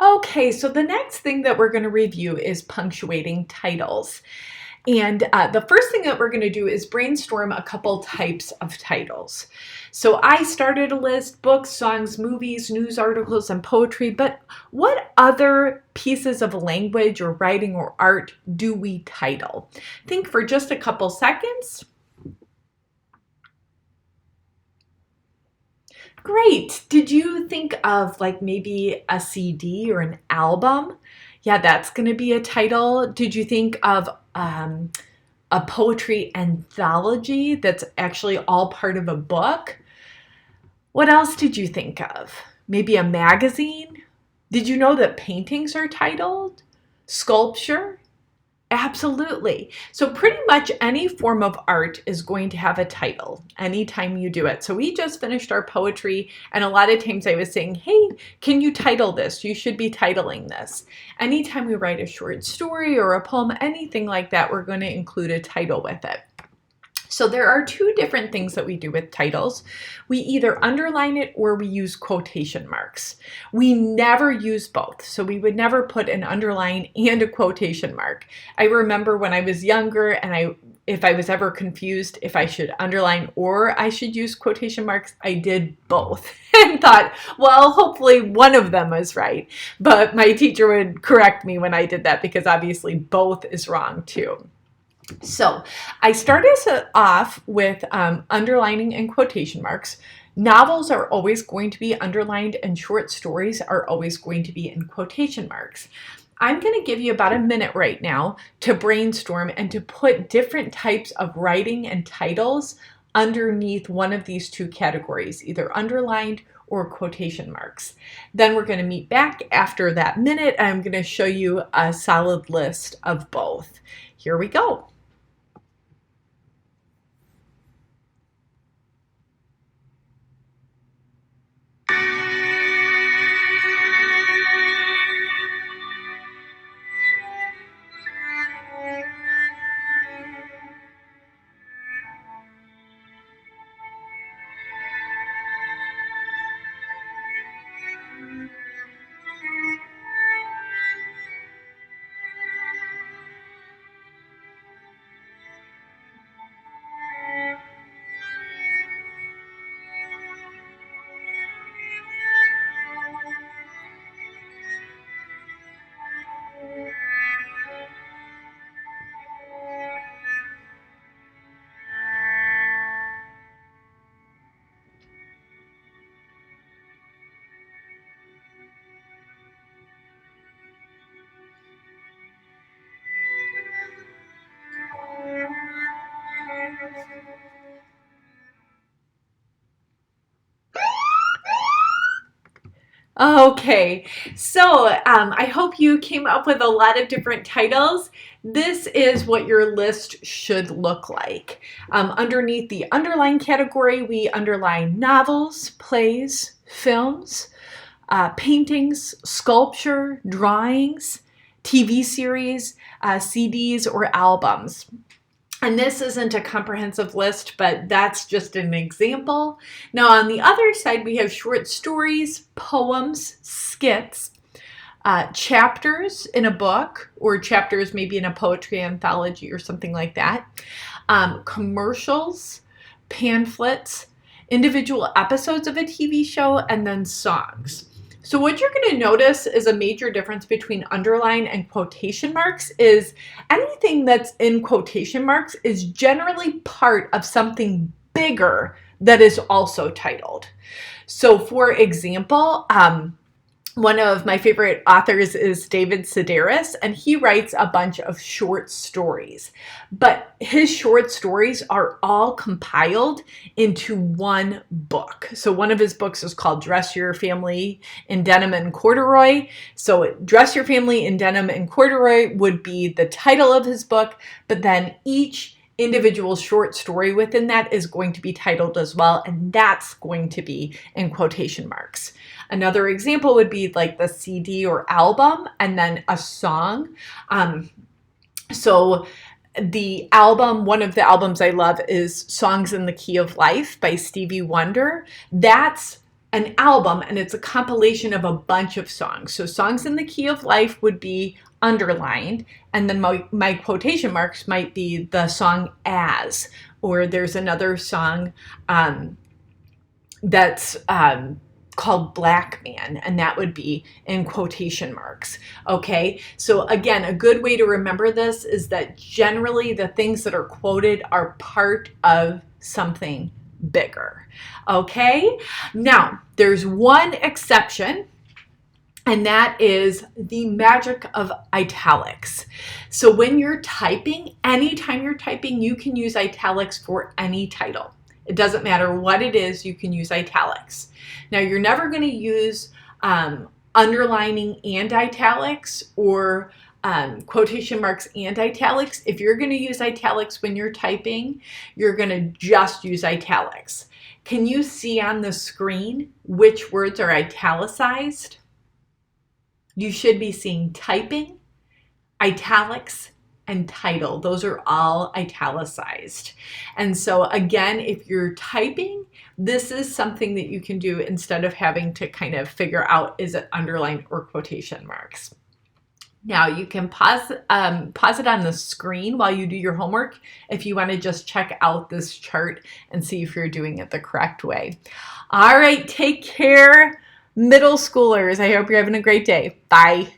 Okay, so the next thing that we're going to review is punctuating titles. And the first thing that we're going to do is brainstorm a couple types of titles. So I started a list: books, songs, movies, news articles, and poetry. But what other pieces of language or writing or art do we title? Think for just a couple seconds. Great. Did you think of like maybe a CD or an album? Yeah, that's going to be a title. Did you think of a poetry anthology that's actually all part of a book? What else did you think of? Maybe a magazine? Did you know that paintings are titled? Sculpture? Absolutely. So pretty much any form of art is going to have a title anytime you do it. So we just finished our poetry, and a lot of times I was saying, hey, can you title this? You should be titling this. Anytime we write a short story or a poem, anything like that, we're going to include a title with it. So there are two different things that we do with titles. We either underline it or we use quotation marks. We never use both. So we would never put an underline and a quotation mark. I remember when I was younger and if I was ever confused if I should underline or I should use quotation marks, I did both and thought, well, hopefully one of them is right. But my teacher would correct me when I did that because obviously both is wrong too. So I started off with underlining and quotation marks. Novels are always going to be underlined and short stories are always going to be in quotation marks. I'm going to give you about a minute right now to brainstorm and to put different types of writing and titles underneath one of these two categories, either underlined or quotation marks. Then we're going to meet back after that minute and I'm going to show you a solid list of both. Here we go. Okay, so I hope you came up with a lot of different titles. This is what your list should look like. Underneath the underline category, we underline novels, plays, films, paintings, sculpture, drawings, TV series, CDs, or albums. And this isn't a comprehensive list, but that's just an example. Now, on the other side, we have short stories, poems, skits, chapters in a book, or chapters maybe in a poetry anthology or something like that, commercials, pamphlets, individual episodes of a TV show, and then songs. So what you're going to notice is a major difference between underline and quotation marks is anything that's in quotation marks is generally part of something bigger that is also titled. So for example, one of my favorite authors is David Sedaris, and he writes a bunch of short stories. But his short stories are all compiled into one book. So one of his books is called Dress Your Family in Denim and Corduroy. So Dress Your Family in Denim and Corduroy would be the title of his book, but then each individual short story within that is going to be titled as well, and that's going to be in quotation marks. Another example would be like the CD or album and then a song. So the album, one of the albums I love is Songs in the Key of Life by Stevie Wonder. That's an album, and it's a compilation of a bunch of songs. So songs in the key of life would be underlined, and then my quotation marks might be the song as, or there's another song that's called Black Man, and that would be in quotation marks. Okay, so again, a good way to remember this is that generally the things that are quoted are part of something bigger. Okay, now there's one exception, and that is the magic of italics. So when you're typing, anytime you're typing, you can use italics for any title. It doesn't matter what it is, you can use italics. Now, you're never going to use underlining and italics, or quotation marks and italics. If you're going to use italics when you're typing, you're going to just use italics. Can you see on the screen which words are italicized? You should be seeing typing, italics, and title. Those are all italicized. And so again, if you're typing, this is something that you can do instead of having to kind of figure out, is it underlined or quotation marks? Now you can pause it on the screen while you do your homework if you want to just check out this chart and see if you're doing it the correct way. All right, take care, middle schoolers. I hope you're having a great day. Bye.